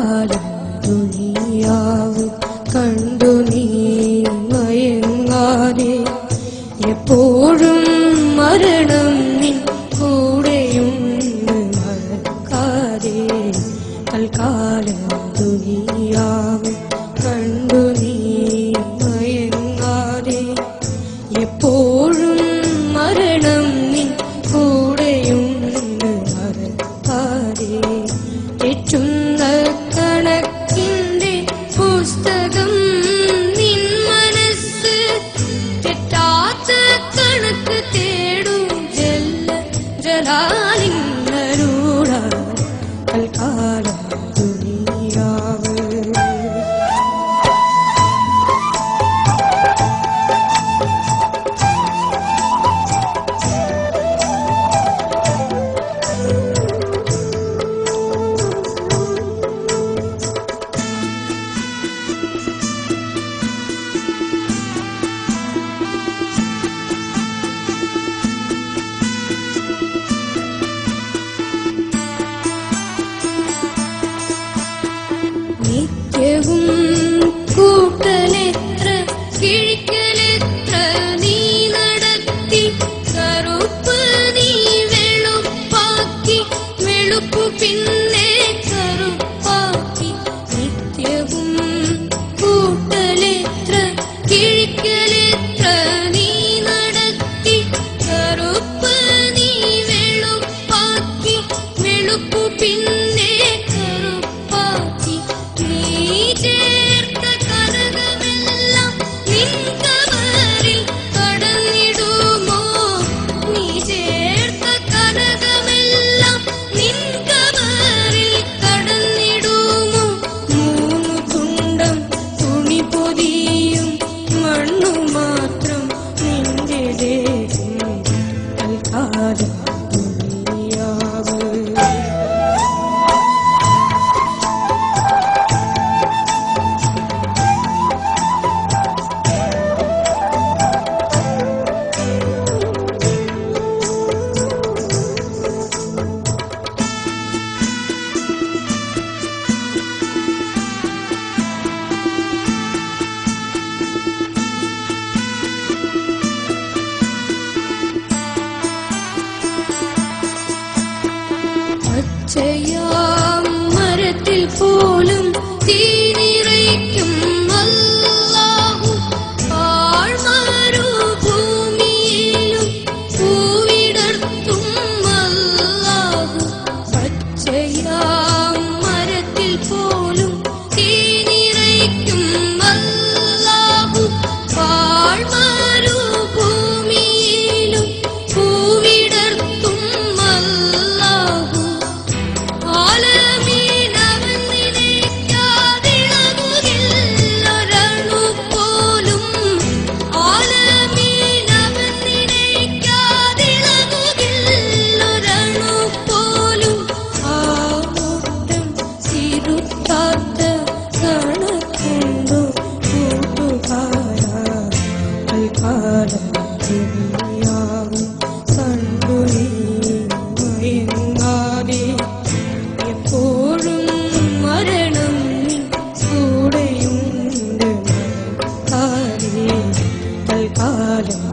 തൽക്കാലം ദുനിയാവ് കണ്ടു നീ മയങ്ങാതെ എപ്പോഴും മരണം നിൻ കൂടെയുണ്ട് മറക്കാതെ തൽക്കാലം ദുനിയാവ് കണ്ടു നീ മയങ്ങാതെ എപ്പോഴും മരണം നിൻ കൂടെയുണ്ട് മറക്കാതെ തെറ്റുന്ന കണക്കിന്റെ പുസ്തകം നിൻ മനസ്സ് തെറ്റാത്ത കണക്ക് തേടും ജലാലിംഗരൂഢ തൽക്കാലം ദുനിയാവ് നിത്യവും കൂട്ടലെത്ര കിഴിക്കലെത്ര നീ നടത്തി കറുപ്പ് നീ വെളുപ്പാക്കി വെളുപ്പു പിന്നെ കറുപ്പാക്കി നിത്യവും കൂട്ടലെത്ര കിഴിക്കലെത്ര നീ നടത്തി കറുപ്പ് നീ വെളുപ്പാക്കി വെളുപ്പു പിന്നെ കറുപ്പാക്കി നീ ചേർത്ത കനകമെല്ലാം നിൻ കബറിൽ കടന്നിടുമോ നീ ചേർത്ത കനകമെല്ലാം നിൻ കബറിൽ കടന്നിടുമോ മൂന്നു തുണ്ടം തുണി പൊതിയും മണ്ണു മാത്രം നിന്റെ ദേഹം തൽക്കാലം ദുനിയാവ് പച്ചയാം മരത്തിൽ പോലും തീനിറയ്ക്കും അല്ലാഹു ആഴ്മരുഭൂമിയിലും പൂവിടർത്തും അല്ലാഹു പച്ചയാം മരത്തിൽ പോലും തീനിറയ്ക്കും അല്ലാഹു ആഴ്മരുഭൂമിയിലും പൂവിടർത്തും അല്ലാഹു ആലമീനവൻ നിനയ്ക്കാതിളകുകില്ലൊരണു പോലും ആലമീനവൻ നിനയ്ക്കാതിളകുകില്ലൊരണു പോലും ആ മുട്ടം തിരുത്താത്ത കണക്കുണ്ടോ കൂട്ടുകാരാ തൽക്കാലം ദുനിയാവ് കണ്ടു നീ മയങ്ങാതെ എപ്പോഴും മരണം നിൻ കൂടെയുണ്ട് മറക്കാതെ തൽക്കാലം